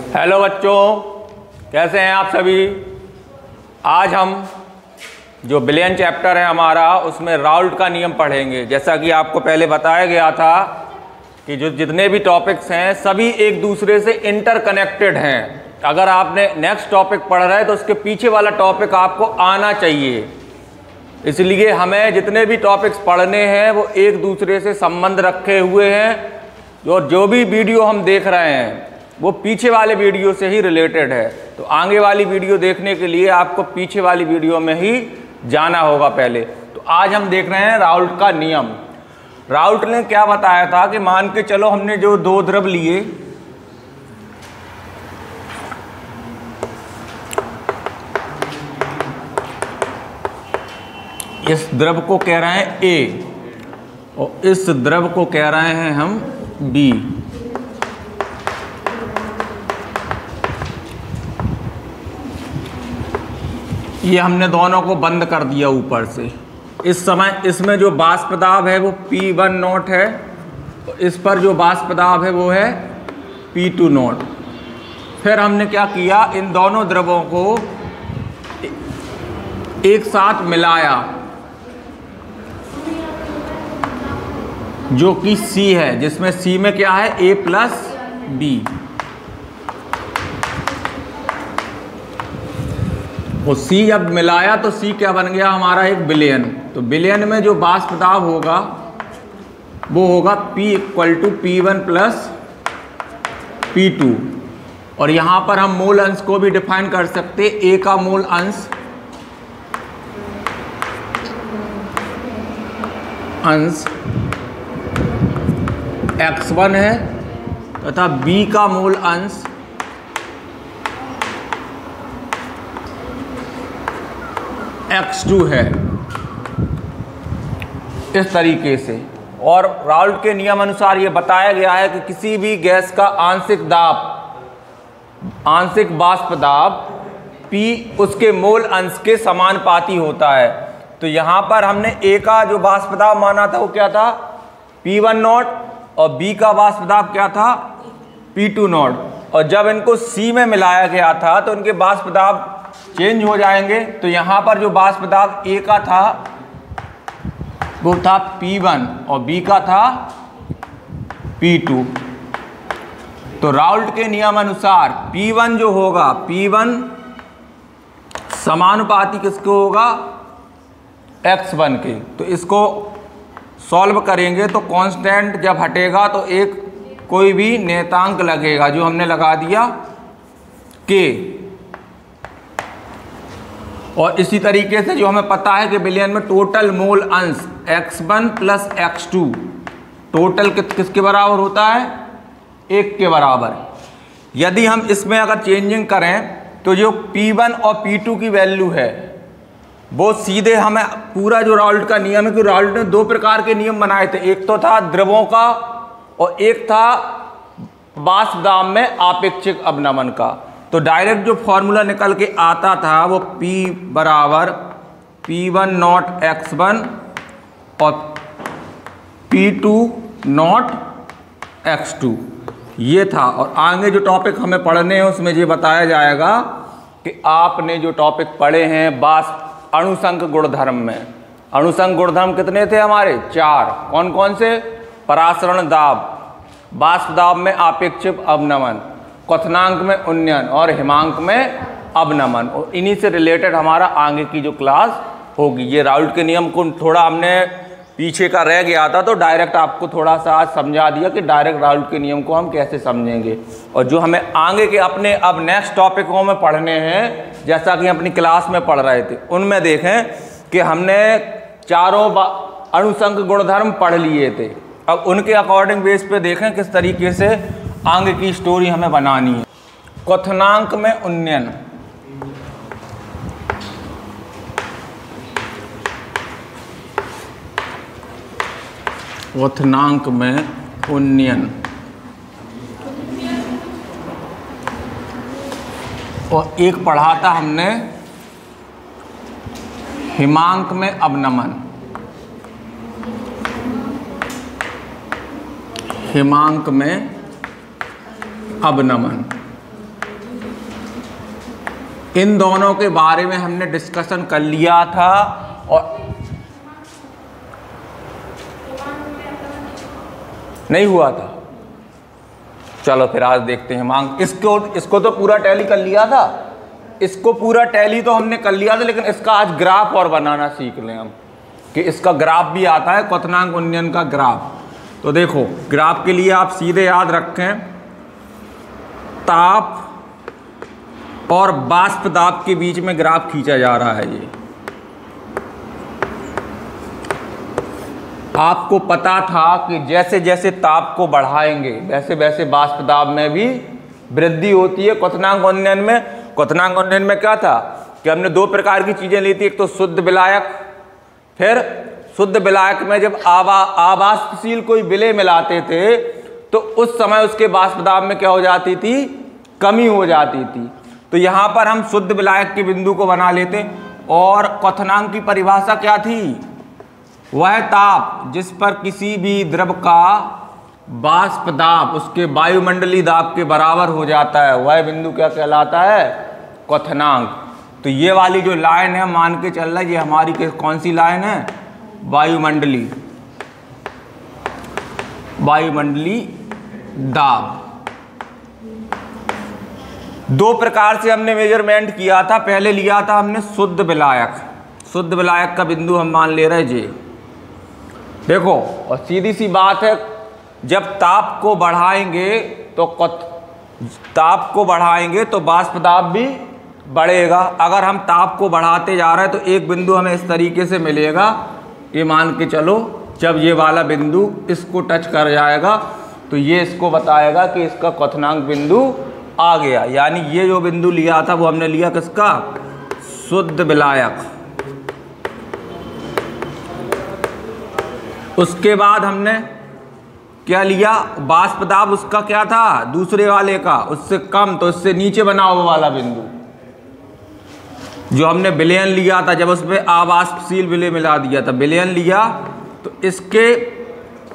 Hello बच्चों, कैसे हैं आप सभी। आज हम जो बिलियन चैप्टर है हमारा उसमें राउल्ट का नियम पढ़ेंगे। जैसा कि आपको पहले बताया गया था कि जो जितने भी टॉपिक्स हैं सभी एक दूसरे से इंटरकनेक्टेड हैं। अगर आपने नेक्स्ट टॉपिक पढ़ रहे हैं तो उसके पीछे वाला टॉपिक आपको आना चाहिए। इसलिए हमें जितने भी टॉपिक्स पढ़ने हैं वो एक दूसरे से संबंध रखे हुए हैं और जो भी वीडियो हम देख रहे हैं वो पीछे वाले वीडियो से ही रिलेटेड है। तो आगे वाली वीडियो देखने के लिए आपको पीछे वाली वीडियो में ही जाना होगा पहले। तो आज हम देख रहे हैं राउल्ट का नियम। राउल्ट ने क्या बताया था कि मान के चलो हमने जो दो द्रव लिए, इस द्रव को कह रहे हैं ए और इस द्रव को कह रहे हैं हम बी। ये हमने दोनों को बंद कर दिया ऊपर से। इस समय इसमें जो वाष्प दाब है वो P1 नॉट है, इस पर जो वाष्प दाब है वो है P2 नॉट। फिर हमने क्या किया, इन दोनों द्रवों को एक साथ मिलाया जो कि C है, जिसमें C में क्या है A प्लस B। और C जब मिलाया तो C क्या बन गया हमारा एक विलयन। तो विलयन में जो वाष्प दाब होगा वो होगा P equal to P1 plus P2। और यहाँ पर हम मोल अंश को भी डिफाइन कर सकते। A का मोल अंश x1 है तथा B का मोल अंश x2 है, इस तरीके से। और राउल्ट के नियम अनुसार ये बताया गया है कि किसी भी गैस का आंशिक वाष्प दाब P उसके मोल अंश के समानुपाती होता है। तो यहाँ पर हमने A का जो वाष्प दाब माना था वो क्या था P1 नॉट और B का वाष्प दाब क्या था P2 नॉट। और जब इनको C में मिलाया गया था तो इनके वाष्प दाब चेंज हो जाएंगे। तो यहाँ पर जो वाष्प दाब A का था वो था P1 और B का था P2। तो राउल्ट के नियम अनुसार P1 जो होगा, P1 समानुपाती किसको होगा x1 के। तो इसको सॉल्व करेंगे तो कांस्टेंट जब हटेगा तो एक कोई भी नियतांक लगेगा, जो हमने लगा दिया k। और इसी तरीके से जो हमें पता है कि विलयन में टोटल मोल अंश x1 प्लस x2 टोटल किसके बराबर होता है, 1 के बराबर। यदि हम इसमें अगर चेंजिंग करें तो जो P1 और P2 की वैल्यू है वो सीधे हमें पूरा जो राउल्ट का नियम है कि राउल्ट ने दो प्रकार के नियम बनाए थे। एक तो था द्रवों का और एक था वाष्प दाब में आपेक्षिक अवनमन का। तो डायरेक्ट जो फॉर्मूला निकल के आता था वो P बराबर P1 नॉट x1 और P2 नॉट x2 ये था। और आगे जो टॉपिक हमें पढ़ने हैं उसमें ये बताया जाएगा कि आपने जो टॉपिक पढ़े हैं वाष्प अणुसंक गुणधर्म में। अणुसंक गुणधर्म कितने थे हमारे, 4। कौन कौन से, परासरण दाब, वाष्प दाब में आपेक्षिक अवनमन, क्वथनांक में उन्नयन और हिमांक में अवनमन। और इन्हीं से रिलेटेड हमारा आगे की जो क्लास होगी। ये राउल्ट के नियम को थोड़ा हमने पीछे का रह गया था तो डायरेक्ट आपको थोड़ा सा आज समझा दिया कि डायरेक्ट राउल्ट के नियम को हम कैसे समझेंगे। और जो हमें आगे के अपने अब नेक्स्ट टॉपिकों में पढ़ने हैं, जैसा कि अपनी क्लास में पढ़ रहे थे, उनमें देखें कि हमने चारों अणुसंक गुणधर्म पढ़ लिए थे। अब उनके अकॉर्डिंग बेस पे देखें किस तरीके से आगे की स्टोरी हमें बनानी है। क्वथनांक में उन्नयन, क्वथनांक में उन्नयन और एक पढ़ा था हमने हिमांक में अवनमन। हिमांक में अवनमन। इन दोनों के बारे में हमने डिस्कशन कर लिया था और नहीं हुआ था। चलो फिर आज देखते हैं हिमांक। इसको तो पूरा टैली कर लिया था, इसको पूरा टैली तो हमने कर लिया था, लेकिन इसका आज ग्राफ और बनाना सीख लें हम कि इसका ग्राफ भी आता है, क्वथनांक उन्नयन का ग्राफ। तो देखो ग्राफ के लिए आप सीधे याद रखें, ताप और वाष्प दाब के बीच में ग्राफ खींचा जा रहा है। ये आपको पता था कि जैसे जैसे ताप को बढ़ाएंगे वैसे वैसे वाष्प दाब में भी वृद्धि होती है। क्वथनांक उन्नयन में क्या था कि हमने दो प्रकार की चीजें ली थी, एक तो शुद्ध विलायक, फिर शुद्ध विलायक में जब आवाष्पशील कोई विलेय मिलाते थे तो उस समय उसके वाष्प दाब में क्या हो जाती थी, कमी हो जाती थी। तो यहां पर हम शुद्ध विलायक के बिंदु को बना लेते और क्वथनांक की परिभाषा क्या थी, वह ताप जिस पर किसी भी द्रव का वाष्प दाब उसके वायुमंडलीय दाब के बराबर हो जाता है, वह बिंदु क्या कहलाता है, क्वथनांक। तो ये वाली जो लाइन है मान के चल रहा है, ये हमारी कौन सी लाइन है, वायुमंडलीय दाब। दो प्रकार से हमने मेजरमेंट किया था। पहले लिया था हमने शुद्ध विलायक का बिंदु हम मान ले रहे जी। देखो और सीधी सी बात है, जब ताप को बढ़ाएंगे तो वाष्प दाब भी बढ़ेगा। अगर हम ताप को बढ़ाते जा रहे हैं तो एक बिंदु हमें इस तरीके से मिलेगा, ये मान के चलो जब ये वाला बिंदु इसको टच कर जाएगा तो ये इसको बताएगा कि इसका क्वथनांक बिंदु आ गया। यानी ये जो बिंदु लिया था वो हमने लिया किसका, शुद्ध विलायक। उसके बाद हमने क्या लिया, वाष्प दाब उसका क्या था, दूसरे वाले का उससे कम, तो इससे नीचे बना हुआ वाला बिंदु जो हमने विलयन लिया था, जब उसमें अवाष्पशील विलय मिला दिया था, विलयन लिया तो इसके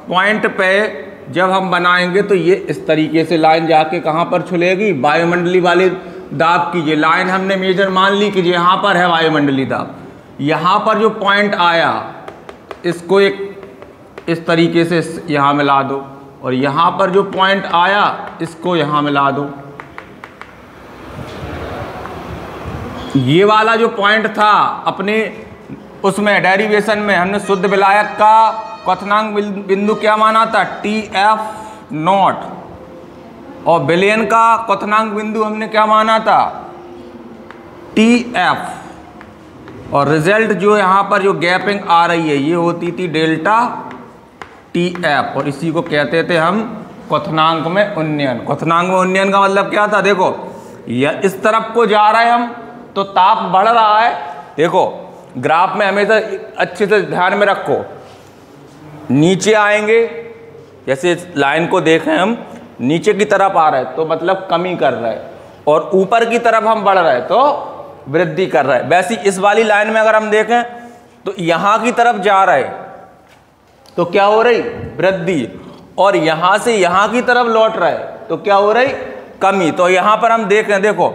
पॉइंट पे जब हम बनाएंगे तो ये इस तरीके से लाइन जाके कहाँ पर छुलेगी, वायुमंडलीय वाले दाब की। ये लाइन हमने मेजर मान ली कि यहाँ पर है वायुमंडलीय दाब। यहाँ पर जो पॉइंट आया इसको एक इस तरीके से यहाँ मिला दो, और यहाँ पर जो पॉइंट आया इसको यहाँ मिला दो। ये वाला जो पॉइंट था अपने उसमें डेरिवेशन में हमने शुद्ध विलायक का क्वथनांक बिंदु क्या माना था, TF0, और विलयन का क्वथनांक बिंदु हमने क्या माना था, TF। और रिजल्ट जो यहाँ पर जो गैपिंग आ रही है ये होती थी डेल्टा TF, और इसी को कहते थे हम क्वथनांक में उन्नयन। क्वथनांक में उन्नयन का मतलब क्या था, देखो या इस तरफ को जा रहे हैं हम तो ताप बढ़ रहा है। देखो ग्राफ में हमेशा अच्छे से ध्यान में रखो, नीचे आएंगे जैसे लाइन को देखें हम, नीचे की तरफ आ रहे हैं तो मतलब कमी कर रहे हैं, और ऊपर की तरफ हम बढ़ रहे हैं तो वृद्धि कर रहे हैं। वैसे इस वाली लाइन में अगर हम देखें तो यहाँ की तरफ जा रहे हैं तो क्या हो रही, वृद्धि, और यहाँ से यहाँ की तरफ लौट रहे तो क्या हो रही, कमी। तो यहाँ पर हम देखें, देखो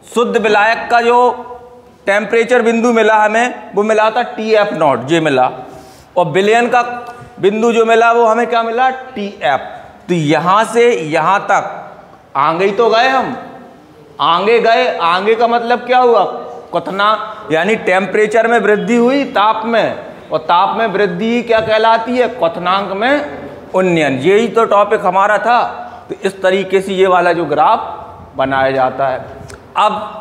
शुद्ध विलायक का जो टेम्परेचर बिंदु मिला हमें वो मिला था TF0, ये मिला, और विलयन का बिंदु जो मिला वो हमें क्या मिला, TF। तो यहाँ से यहाँ तक आगे ही तो गए हम, आगे गए, आगे का मतलब क्या हुआ, क्वथनांक, यानी टेम्परेचर में वृद्धि हुई ताप में, और ताप में वृद्धि क्या कहलाती है, क्वथनांक में उन्नयन। यही तो टॉपिक हमारा था। तो इस तरीके से ये वाला जो ग्राफ बनाया जाता है। अब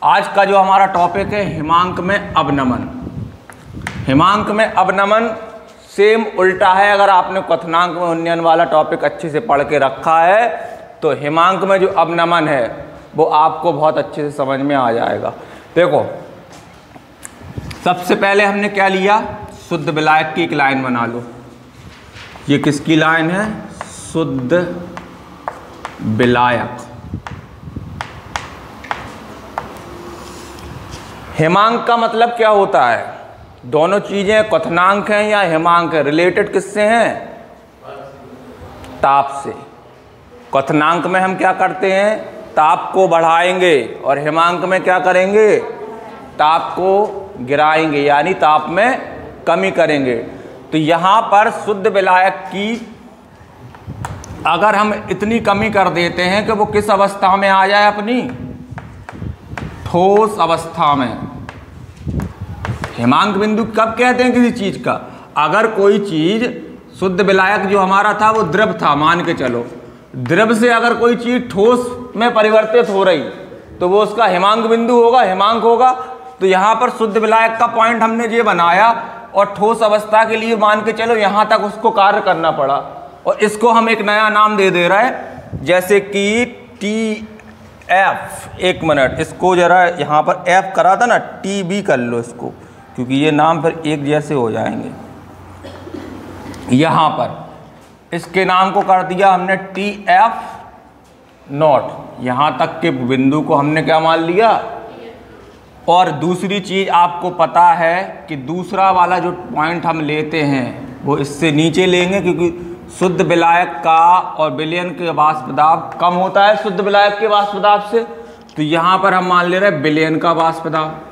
आज का जो हमारा टॉपिक है हिमांक में अवनमन। हिमांक में अवनमन सेम उल्टा है। अगर आपने क्वथनांक में उन्नयन वाला टॉपिक अच्छे से पढ़ के रखा है तो हिमांक में जो अवनमन है वो आपको बहुत अच्छे से समझ में आ जाएगा। देखो सबसे पहले हमने क्या लिया, शुद्ध विलायक की एक लाइन बना लो। ये किसकी लाइन है, शुद्ध विलायक। हिमांक का मतलब क्या होता है, दोनों चीजें क्वथनांक हैं या हिमांक है, रिलेटेड किससे हैं, ताप से। क्वथनांक में हम क्या करते हैं, ताप को बढ़ाएंगे और हिमांक में क्या करेंगे, ताप को गिराएंगे, यानी ताप में कमी करेंगे। तो यहाँ पर शुद्ध विलायक की अगर हम इतनी कमी कर देते हैं कि वो किस अवस्था में आ जाए, अपनी ठोस अवस्था में। हिमांक बिंदु कब कहते हैं किसी चीज का, अगर कोई चीज शुद्ध विलायक जो हमारा था वो द्रव था, मान के चलो, द्रव से अगर कोई चीज ठोस में परिवर्तित हो रही तो वो उसका हिमांक बिंदु होगा, हिमांक होगा। तो यहाँ पर शुद्ध विलायक का पॉइंट हमने ये बनाया और ठोस अवस्था के लिए मान के चलो यहाँ तक उसको कार्य करना पड़ा, और इसको हम एक नया नाम दे दे रहे हैं, जैसे कि टी एफ। एक मिनट, इसको जरा यहाँ पर एफ करा था ना, टी बी कर लो इसको, क्योंकि ये नाम फिर एक जैसे हो जाएंगे। यहाँ पर इसके नाम को कर दिया हमने टी एफ नॉट, यहाँ तक के बिंदु को हमने क्या मान लिया। और दूसरी चीज़ आपको पता है कि दूसरा वाला जो पॉइंट हम लेते हैं वो इससे नीचे लेंगे, क्योंकि शुद्ध विलायक का और विलयन के वाष्प दाब कम होता है शुद्ध विलायक के वाष्प दाब से। तो यहाँ पर हम मान ले रहे हैं विलयन का वाष्प दाब,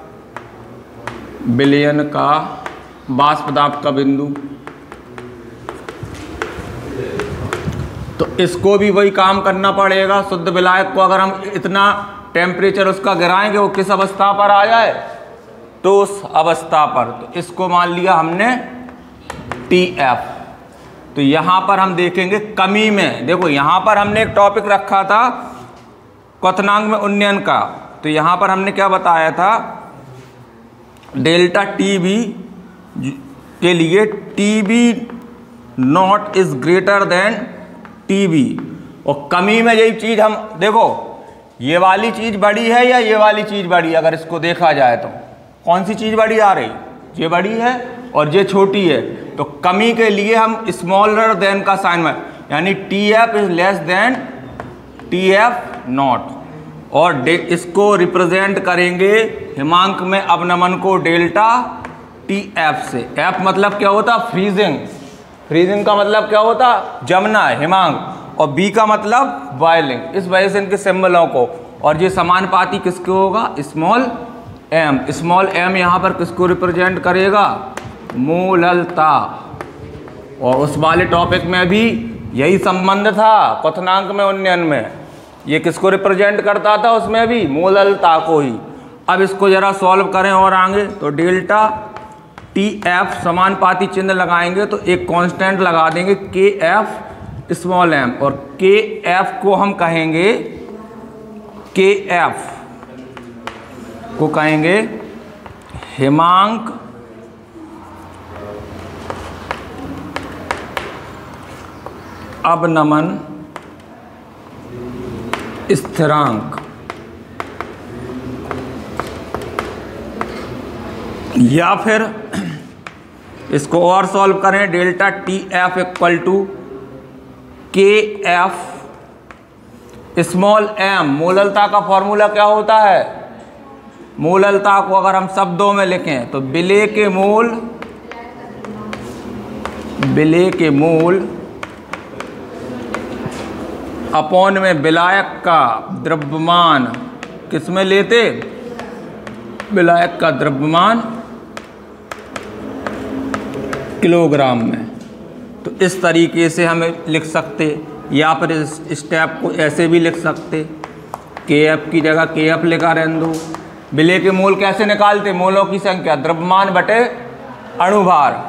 विलयन का वाष्प दाब का बिंदु। तो इसको भी वही काम करना पड़ेगा। शुद्ध विलायक को अगर हम इतना टेम्परेचर उसका गिराएंगे वो किस अवस्था पर आ जाए, तो उस अवस्था पर। तो इसको मान लिया हमने टी एफ। तो यहाँ पर हम देखेंगे कमी में, देखो यहाँ पर हमने एक टॉपिक रखा था क्वथनांक में उन्नयन का। तो यहाँ पर हमने क्या बताया था, डेल्टा टी बी के लिए T B not is greater than T B. और कमी में यही चीज़ हम देखो, ये वाली चीज़ बड़ी है या ये वाली चीज़ बड़ी है, अगर इसको देखा जाए तो कौन सी चीज़ बड़ी आ रही, ये बड़ी है और ये छोटी है। तो कमी के लिए हम स्मॉलर देन का साइन में, यानी T F is less than T F not, और इसको रिप्रेजेंट करेंगे हिमांक में अवनमन को डेल्टा टी एफ से। एफ मतलब क्या होता, फ्रीजिंग, फ्रीजिंग का मतलब क्या होता, जमना हिमांक, और बी का मतलब बॉइलिंग। इस वजह से इनके सिंबलों को, और ये समानुपाती किसके होगा, स्मॉल एम। स्मॉल एम यहाँ पर किसको रिप्रेजेंट करेगा, मूललता। और उस वाले टॉपिक में भी यही संबंध था क्वथनांक में उन्नयन में, ये किसको रिप्रेजेंट करता था, उसमें भी मूललता को ही। अब इसको जरा सॉल्व करें और आगे, तो डेल्टा टी एफ समानुपाती चिन्ह लगाएंगे तो एक कांस्टेंट लगा देंगे के एफ स्मॉल एम, और के एफ को हम कहेंगे, के एफ को कहेंगे हिमांक अवनमन स्थिरांक, या फिर इसको और सॉल्व करें, delta T F equal to K F small M. मूललता का फॉर्मूला क्या होता है, मूललता को अगर हम शब्दों में लिखें तो विलेय के मूल, विलेय के मूल अपॉन में विलायक का द्रव्यमान, किस में लेते, विलायक का द्रव्यमान किलोग्राम में। तो इस तरीके से हमें लिख सकते, या फिर इस स्टेप को ऐसे भी लिख सकते, के एफ की जगह के एफ लिखा रहने दो। विलेय के मूल कैसे निकालते, मोलों की संख्या द्रव्यमान बटे अणुभार।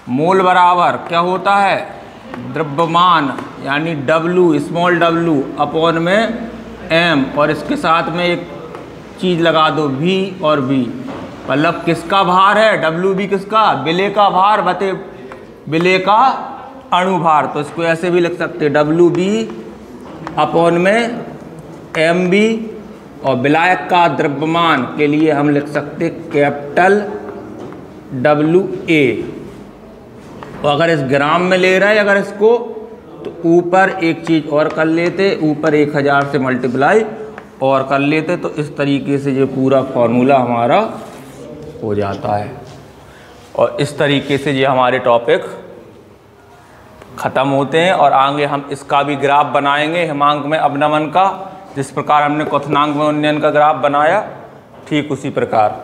मूल बराबर क्या होता है, द्रव्यमान यानी W स्मॉल w अपॉन में m, और इसके साथ में एक चीज़ लगा दो V और V, मतलब किसका भार है, WB किसका, विलेय का भार बटे विलेय का अणुभार। तो इसको ऐसे भी लिख सकते WB अपॉन में MB, और विलायक का द्रव्यमान के लिए हम लिख सकते कैपिटल WA। और अगर इस ग्राम में ले रहे हैं अगर इसको, तो ऊपर एक चीज़ और कर लेते, ऊपर 1000 से मल्टीप्लाई और कर लेते, तो इस तरीके से ये पूरा फॉर्मूला हमारा हो जाता है। और इस तरीके से ये हमारे टॉपिक ख़त्म होते हैं, और आगे हम इसका भी ग्राफ बनाएंगे हिमांक में अवनमन का, जिस प्रकार हमने क्वथनांक में उन्नयन का ग्राफ बनाया, ठीक उसी प्रकार।